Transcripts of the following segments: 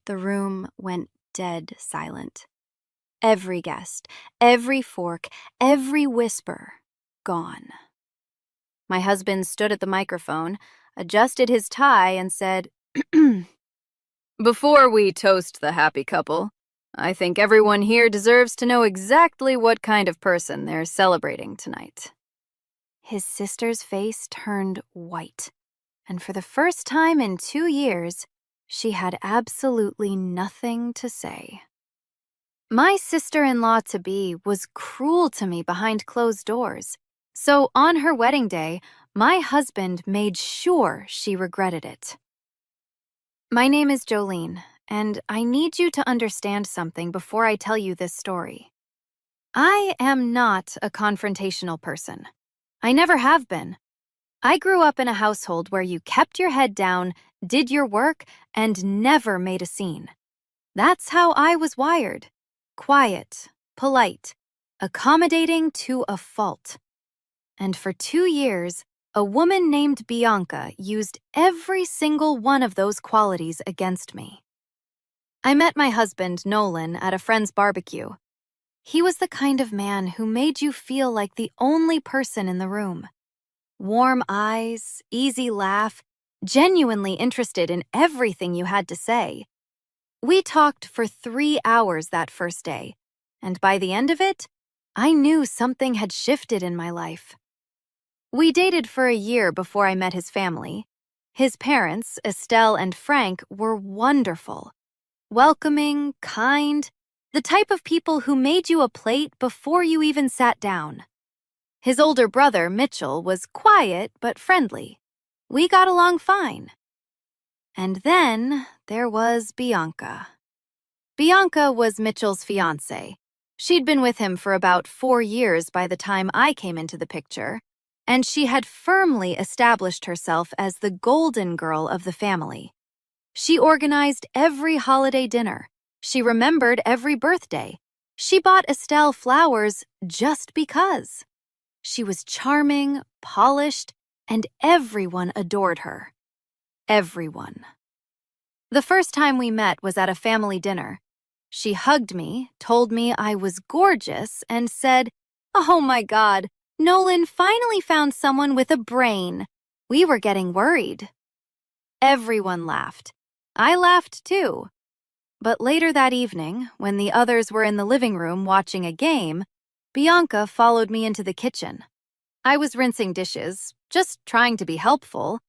The room went dead silent. Every guest, every fork, every whisper, gone. My husband stood at the microphone, adjusted his tie, and said, "Before we toast the happy couple, I think everyone here deserves to know exactly what kind of person they're celebrating tonight." His sister's face turned white, and for the first time in 2 years, she had absolutely nothing to say. My sister-in-law-to-be was cruel to me behind closed doors, so on her wedding day, my husband made sure she regretted it. My name is Jolene, and I need you to understand something before I tell you this story. I am not a confrontational person. I never have been. I grew up in a household where you kept your head down, did your work, and never made a scene. That's how I was wired. Quiet, polite, accommodating to a fault. And for 2 years, a woman named Bianca used every single one of those qualities against me. I met my husband, Nolan, at a friend's barbecue. He was the kind of man who made you feel like the only person in the room. Warm eyes, easy laugh, genuinely interested in everything you had to say. We talked for 3 hours that first day, and by the end of it, I knew something had shifted in my life. We dated for a year before I met his family. His parents, Estelle and Frank, were wonderful. Welcoming, kind, the type of people who made you a plate before you even sat down. His older brother, Mitchell, was quiet but friendly. We got along fine. And then there was Bianca. Bianca was Mitchell's fiancée. She'd been with him for about 4 years by the time I came into the picture, and she had firmly established herself as the golden girl of the family. She organized every holiday dinner. She remembered every birthday. She bought Estelle flowers just because. She was charming, polished, and everyone adored her. Everyone. The first time we met was at a family dinner. She hugged me, told me I was gorgeous, and said, "Oh my God, Nolan finally found someone with a brain." We were getting worried. Everyone laughed. I laughed too. But later that evening, when the others were in the living room watching a game, Bianca followed me into the kitchen. I was rinsing dishes, just trying to be helpful,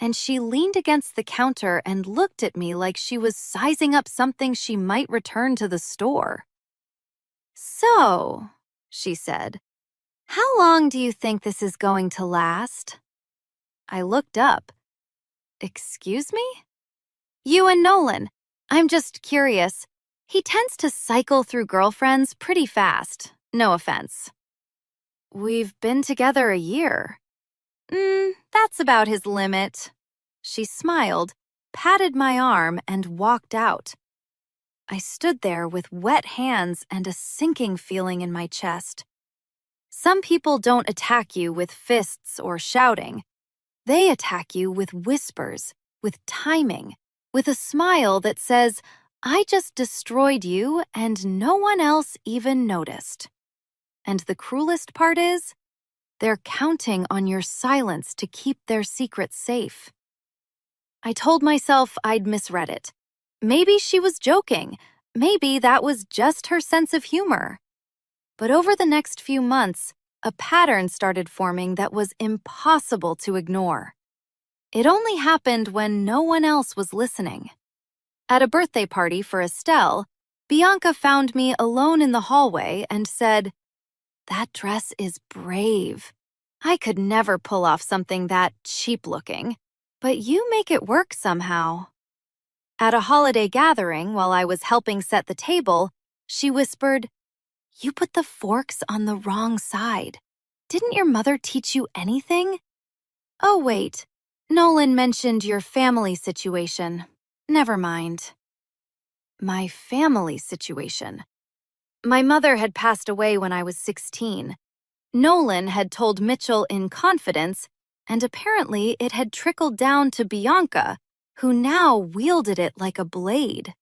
and she leaned against the counter and looked at me like she was sizing up something she might return to the store. "So," she said, "how long do you think this is going to last?" I looked up. "Excuse me?" "You and Nolan. I'm just curious. He tends to cycle through girlfriends pretty fast. No offense." "We've been together a year." That's about his limit." She smiled, patted my arm, and walked out. I stood there with wet hands and a sinking feeling in my chest. Some people don't attack you with fists or shouting. They attack you with whispers, with timing, with a smile that says, "I just destroyed you and no one else even noticed." And the cruelest part is, they're counting on your silence to keep their secret safe. I told myself I'd misread it. Maybe she was joking. Maybe that was just her sense of humor. But over the next few months, a pattern started forming that was impossible to ignore. It only happened when no one else was listening. At a birthday party for Estelle, Bianca found me alone in the hallway and said, "That dress is brave. I could never pull off something that cheap-looking, but you make it work somehow." At a holiday gathering, while I was helping set the table, she whispered, "You put the forks on the wrong side. Didn't your mother teach you anything?" "Oh, wait. Nolan mentioned your family situation. Never mind." My family situation. My mother had passed away when I was 16. Nolan had told Mitchell in confidence, and apparently it had trickled down to Bianca, who now wielded it like a blade.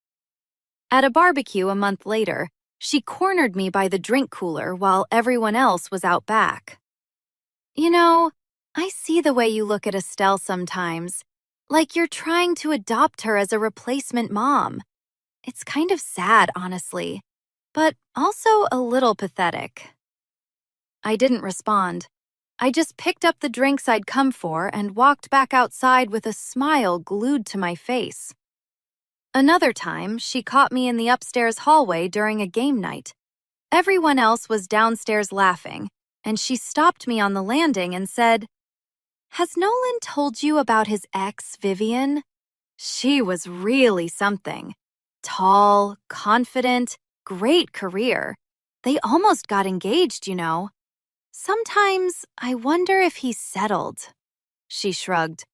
At a barbecue a month later, she cornered me by the drink cooler while everyone else was out back. You know, I see the way you look at Estelle sometimes, like you're trying to adopt her as a replacement mom. It's kind of sad, honestly, but also a little pathetic. I didn't respond. I just picked up the drinks I'd come for and walked back outside with a smile glued to my face. Another time, she caught me in the upstairs hallway during a game night. Everyone else was downstairs laughing, and she stopped me on the landing and said, "Has Nolan told you about his ex, Vivian? She was really something. Tall, confident, great career. They almost got engaged, you know. Sometimes I wonder if he settled." She shrugged.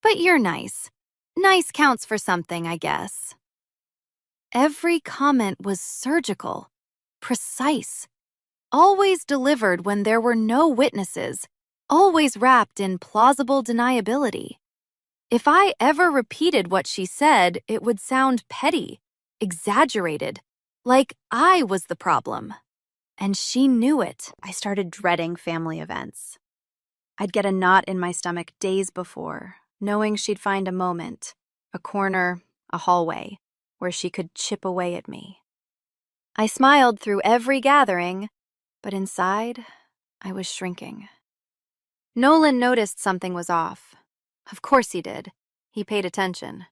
"But you're nice. Nice counts for something, I guess." Every comment was surgical, precise, always delivered when there were no witnesses, always wrapped in plausible deniability. If I ever repeated what she said, it would sound petty, exaggerated, like I was the problem. And she knew it. I started dreading family events. I'd get a knot in my stomach days before, knowing she'd find a moment, a corner, a hallway, where she could chip away at me. I smiled through every gathering, but inside, I was shrinking. Nolan noticed something was off. Of course he did. He paid attention.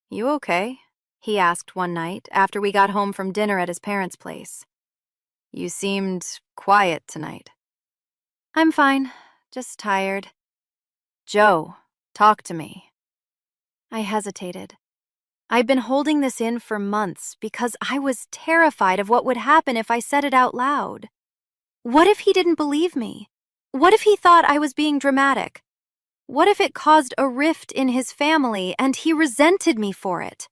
"You okay?" he asked one night after we got home from dinner at his parents' place. "You seemed quiet tonight." "I'm fine, just tired." "Joe, talk to me." I hesitated. I'd been holding this in for months because I was terrified of what would happen if I said it out loud. What if he didn't believe me? What if he thought I was being dramatic? What if it caused a rift in his family and he resented me for it?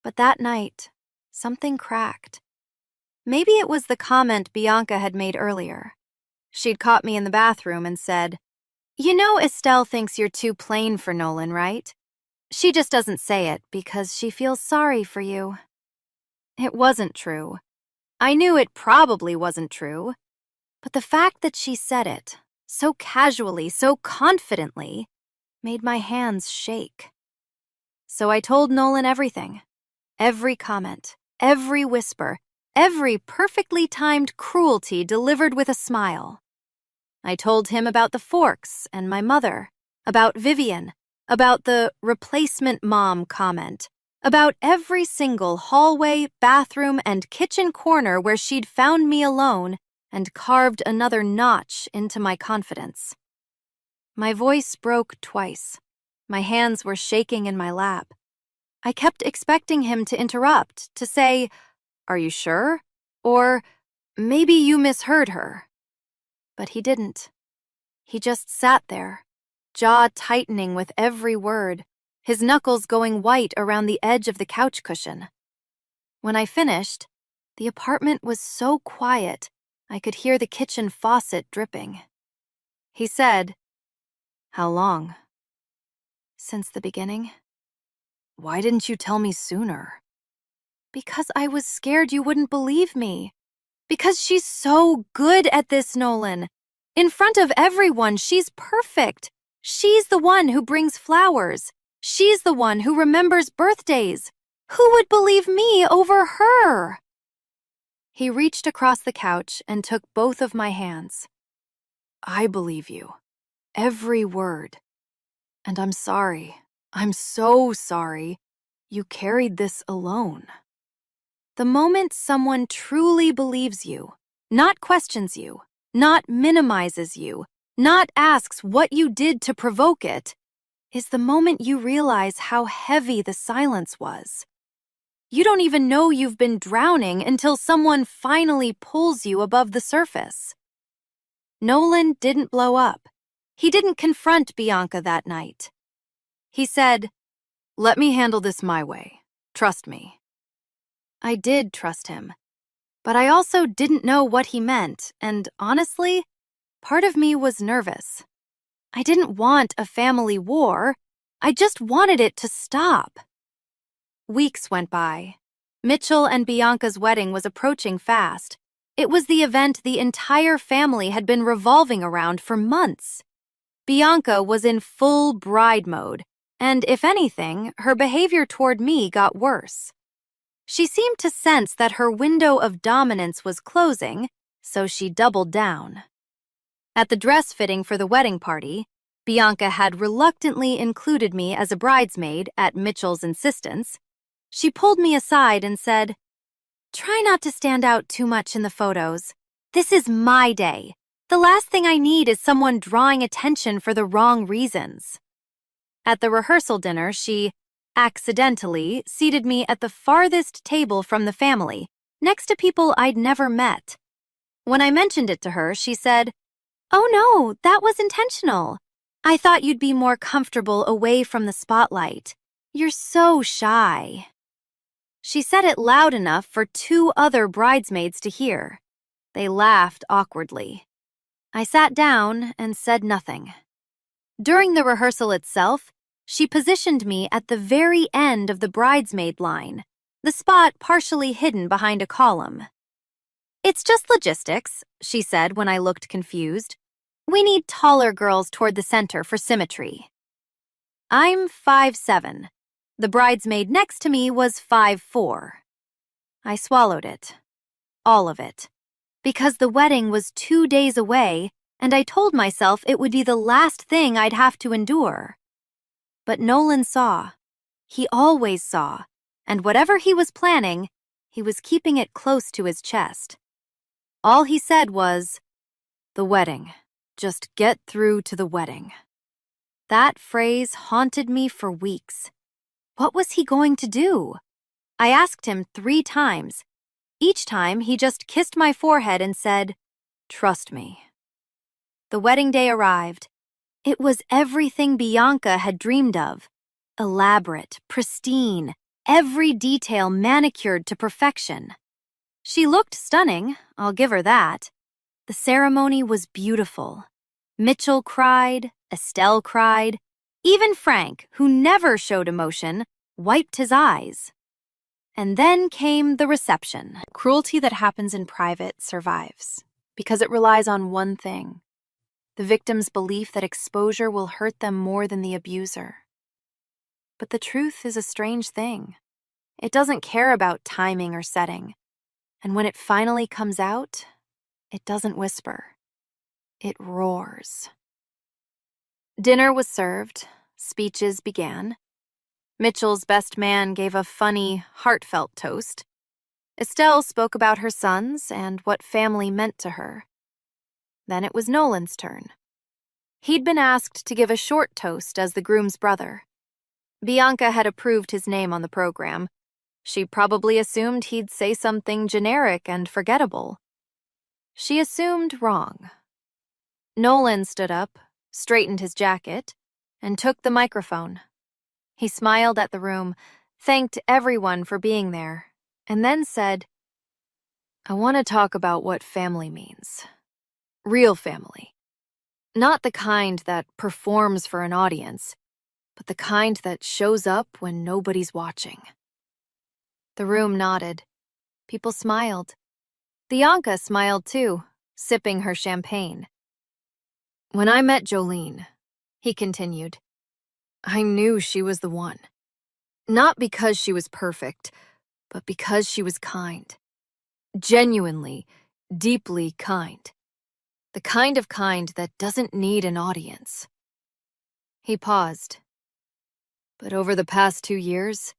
But that night, something cracked. Maybe it was the comment Bianca had made earlier. She'd caught me in the bathroom and said, "You know Estelle thinks you're too plain for Nolan, right? She just doesn't say it because she feels sorry for you." It wasn't true. I knew it probably wasn't true. But the fact that she said it, so casually, so confidently, made my hands shake. So I told Nolan everything. Every comment, every whisper, every perfectly timed cruelty delivered with a smile. I told him about the forks and my mother, about Vivian, about the replacement mom comment, about every single hallway, bathroom, and kitchen corner where she'd found me alone and carved another notch into my confidence. My voice broke twice. My hands were shaking in my lap. I kept expecting him to interrupt, to say, "Are you sure?" Or, "Maybe you misheard her." But he didn't. He just sat there, jaw tightening with every word, his knuckles going white around the edge of the couch cushion. When I finished, the apartment was so quiet, I could hear the kitchen faucet dripping. He said, "How long?" "Since the beginning." "Why didn't you tell me sooner?" "Because I was scared you wouldn't believe me. Because she's so good at this, Nolan. In front of everyone, she's perfect. She's the one who brings flowers. She's the one who remembers birthdays. Who would believe me over her?" He reached across the couch and took both of my hands. "I believe you. Every word. And I'm sorry. I'm so sorry. You carried this alone." The moment someone truly believes you, not questions you, not minimizes you, not asks what you did to provoke it, is the moment you realize how heavy the silence was. You don't even know you've been drowning until someone finally pulls you above the surface. Nolan didn't blow up. He didn't confront Bianca that night. He said, "Let me handle this my way. Trust me." I did trust him, but I also didn't know what he meant, and honestly, part of me was nervous. I didn't want a family war. I just wanted it to stop. Weeks went by. Mitchell and Bianca's wedding was approaching fast. It was the event the entire family had been revolving around for months. Bianca was in full bride mode, and if anything, her behavior toward me got worse. She seemed to sense that her window of dominance was closing, so she doubled down. At the dress fitting for the wedding party, Bianca had reluctantly included me as a bridesmaid at Mitchell's insistence. She pulled me aside and said, "Try not to stand out too much in the photos. This is my day. The last thing I need is someone drawing attention for the wrong reasons." At the rehearsal dinner, she accidentally seated me at the farthest table from the family, next to people I'd never met. When I mentioned it to her, she said, "Oh no, that was intentional. I thought you'd be more comfortable away from the spotlight. You're so shy." She said it loud enough for 2 other bridesmaids to hear. They laughed awkwardly. I sat down and said nothing. During the rehearsal itself, she positioned me at the very end of the bridesmaid line, the spot partially hidden behind a column. "It's just logistics," she said when I looked confused. "We need taller girls toward the center for symmetry." I'm 5'7". The bridesmaid next to me was 5'4". I swallowed it. All of it. Because the wedding was 2 days away, and I told myself it would be the last thing I'd have to endure. But Nolan saw. He always saw, and whatever he was planning, he was keeping it close to his chest. All he said was, "The wedding. Just get through to the wedding." That phrase haunted me for weeks. What was he going to do? I asked him 3 times. Each time, he just kissed my forehead and said, "Trust me." The wedding day arrived. It was everything Bianca had dreamed of. Elaborate, pristine, every detail manicured to perfection. She looked stunning, I'll give her that. The ceremony was beautiful. Mitchell cried, Estelle cried. Even Frank, who never showed emotion, wiped his eyes. And then came the reception. Cruelty that happens in private survives, because it relies on one thing: the victim's belief that exposure will hurt them more than the abuser. But the truth is a strange thing. It doesn't care about timing or setting. And when it finally comes out, it doesn't whisper. It roars. Dinner was served. Speeches began. Mitchell's best man gave a funny, heartfelt toast. Estelle spoke about her sons and what family meant to her. Then it was Nolan's turn. He'd been asked to give a short toast as the groom's brother. Bianca had approved his name on the program. She probably assumed he'd say something generic and forgettable. She assumed wrong. Nolan stood up, straightened his jacket, and took the microphone. He smiled at the room, thanked everyone for being there, and then said, "I want to talk about what family means. Real family. Not the kind that performs for an audience, but the kind that shows up when nobody's watching." The room nodded. People smiled. Bianca smiled too, sipping her champagne. "When I met Jolene," he continued, "I knew she was the one. Not because she was perfect, but because she was kind. Genuinely, deeply kind. The kind of kind that doesn't need an audience." He paused. "But over the past 2 years,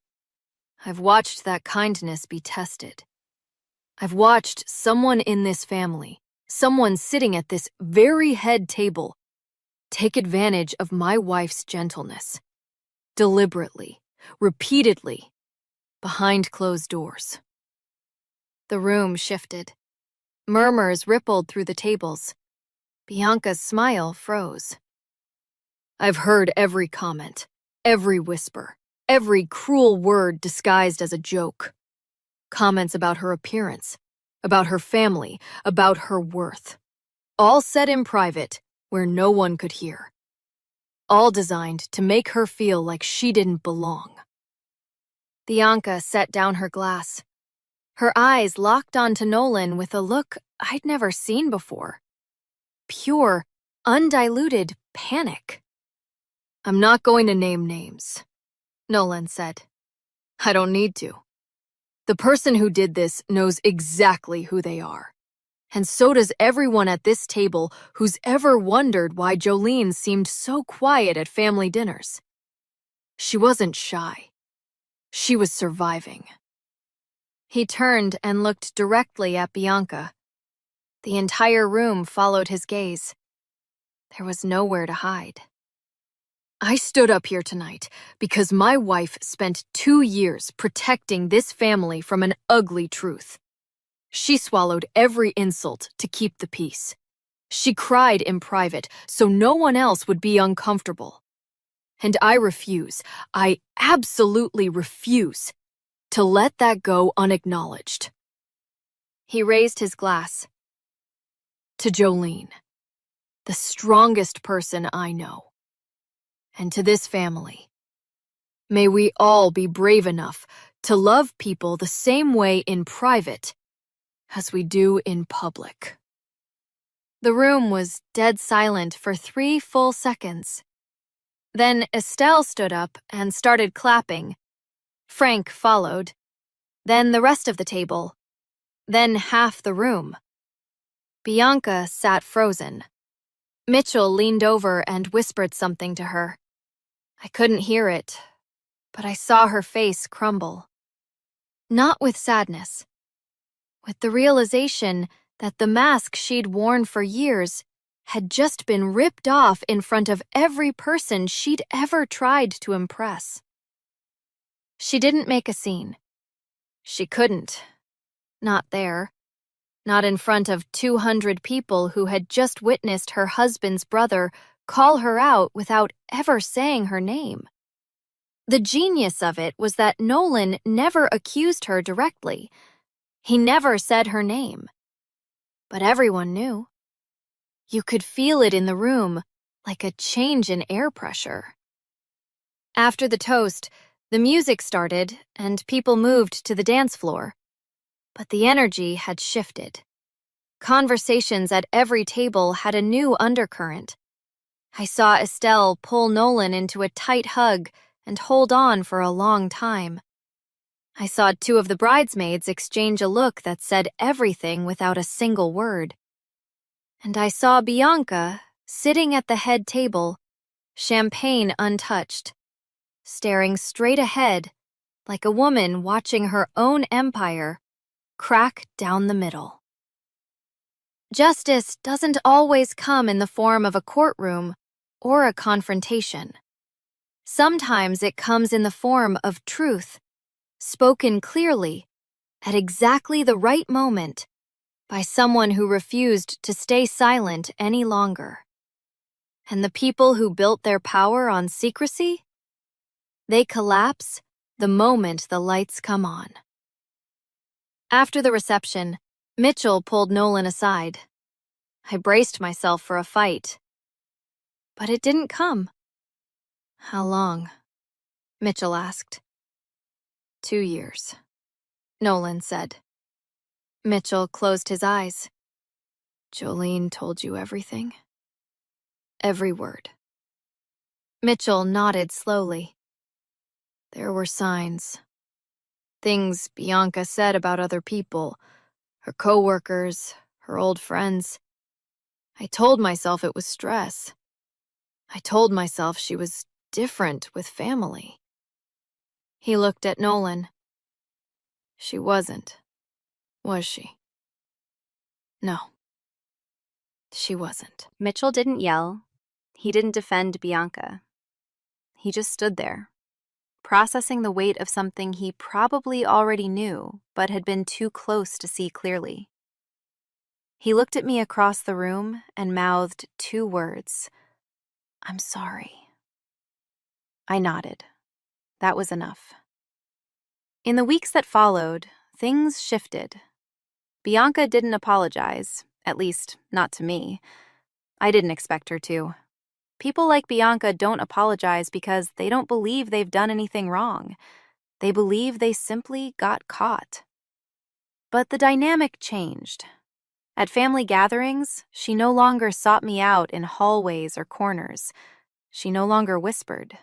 I've watched that kindness be tested. I've watched someone in this family, someone sitting at this very head table, take advantage of my wife's gentleness. Deliberately, repeatedly, behind closed doors." The room shifted. Murmurs rippled through the tables. Bianca's smile froze. "I've heard every comment, every whisper, every cruel word disguised as a joke. Comments about her appearance, about her family, about her worth. All said in private, where no one could hear. All designed to make her feel like she didn't belong." Bianca set down her glass. Her eyes locked onto Nolan with a look I'd never seen before. Pure, undiluted panic. "I'm not going to name names," Nolan said. "I don't need to. The person who did this knows exactly who they are. And so does everyone at this table who's ever wondered why Jolene seemed so quiet at family dinners. She wasn't shy. She was surviving." He turned and looked directly at Bianca. The entire room followed his gaze. There was nowhere to hide. "I stood up here tonight because my wife spent 2 years protecting this family from an ugly truth. She swallowed every insult to keep the peace. She cried in private so no one else would be uncomfortable. And I refuse, I absolutely refuse, to let that go unacknowledged." He raised his glass. "To Jolene, the strongest person I know. And to this family. May we all be brave enough to love people the same way in private as we do in public." The room was dead silent for 3 full seconds. Then Estelle stood up and started clapping. Frank followed. Then the rest of the table. Then half the room. Bianca sat frozen. Mitchell leaned over and whispered something to her. I couldn't hear it, but I saw her face crumble. Not with sadness. With the realization that the mask she'd worn for years had just been ripped off in front of every person she'd ever tried to impress. She didn't make a scene. She couldn't. Not there. Not in front of 200 people who had just witnessed her husband's brother call her out without ever saying her name. The genius of it was that Nolan never accused her directly. He never said her name. But everyone knew. You could feel it in the room, like a change in air pressure. After the toast, the music started and people moved to the dance floor. But the energy had shifted. Conversations at every table had a new undercurrent. I saw Estelle pull Nolan into a tight hug and hold on for a long time. I saw 2 of the bridesmaids exchange a look that said everything without a single word. And I saw Bianca sitting at the head table, champagne untouched, staring straight ahead like a woman watching her own empire crack down the middle. Justice doesn't always come in the form of a courtroom or a confrontation. Sometimes it comes in the form of truth, spoken clearly, at exactly the right moment, by someone who refused to stay silent any longer. And the people who built their power on secrecy? They collapse the moment the lights come on. After the reception, Mitchell pulled Nolan aside. I braced myself for a fight. But it didn't come. "How long?" Mitchell asked. 2 years, Nolan said. Mitchell closed his eyes. "Jolene told you everything?" "Every word." Mitchell nodded slowly. "There were signs. Things Bianca said about other people, her coworkers, her old friends. I told myself it was stress. I told myself she was different with family." He looked at Nolan. "She wasn't, was she?" "No, she wasn't." Mitchell didn't yell. He didn't defend Bianca. He just stood there, processing the weight of something he probably already knew, but had been too close to see clearly. He looked at me across the room and mouthed 2 words. "I'm sorry." I nodded. That was enough. In the weeks that followed, things shifted. Bianca didn't apologize, at least not to me. I didn't expect her to. People like Bianca don't apologize because they don't believe they've done anything wrong. They believe they simply got caught. But the dynamic changed. At family gatherings, she no longer sought me out in hallways or corners. She no longer whispered.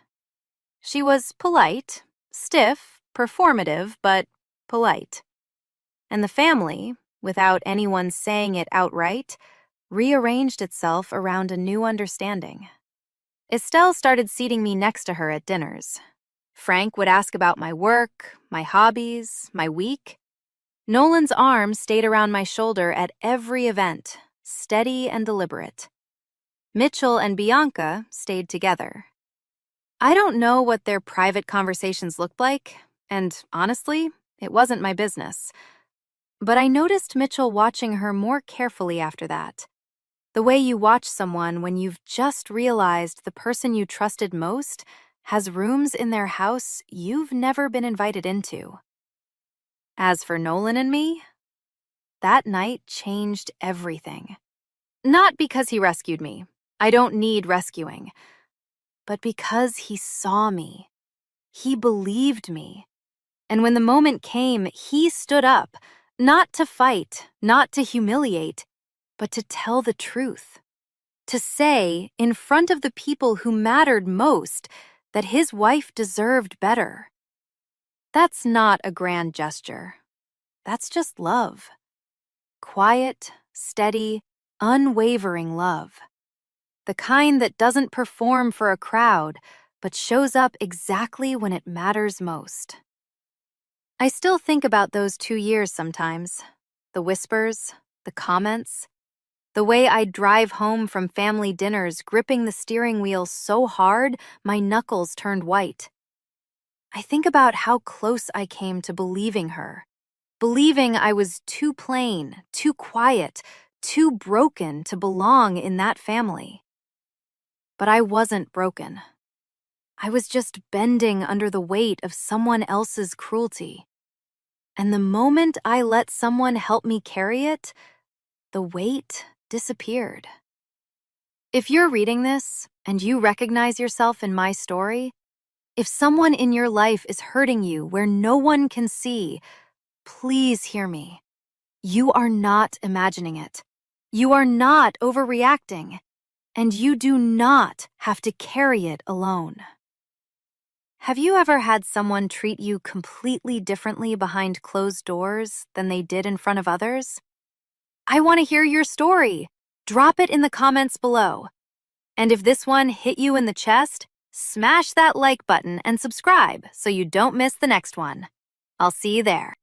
She was polite, stiff, performative, but polite. And the family, without anyone saying it outright, rearranged itself around a new understanding. Estelle started seating me next to her at dinners. Frank would ask about my work, my hobbies, my week. Nolan's arm stayed around my shoulder at every event, steady and deliberate. Mitchell and Bianca stayed together. I don't know what their private conversations looked like, and honestly, it wasn't my business. But I noticed Mitchell watching her more carefully after that. The way you watch someone when you've just realized the person you trusted most has rooms in their house you've never been invited into. As for Nolan and me, that night changed everything. Not because he rescued me. I don't need rescuing. But because he saw me. He believed me. And when the moment came, he stood up, not to fight, not to humiliate, but to tell the truth. To say, in front of the people who mattered most, that his wife deserved better. That's not a grand gesture. That's just love. Quiet, steady, unwavering love. The kind that doesn't perform for a crowd, but shows up exactly when it matters most. I still think about those 2 years sometimes. The whispers, the comments, the way I'd drive home from family dinners gripping the steering wheel so hard my knuckles turned white. I think about how close I came to believing her, believing I was too plain, too quiet, too broken to belong in that family. But I wasn't broken. I was just bending under the weight of someone else's cruelty. And the moment I let someone help me carry it, the weight disappeared. If you're reading this and you recognize yourself in my story, if someone in your life is hurting you where no one can see, please hear me. You are not imagining it. You are not overreacting. And you do not have to carry it alone. Have you ever had someone treat you completely differently behind closed doors than they did in front of others? I want to hear your story. Drop it in the comments below. And if this one hit you in the chest, smash that like button and subscribe so you don't miss the next one. I'll see you there.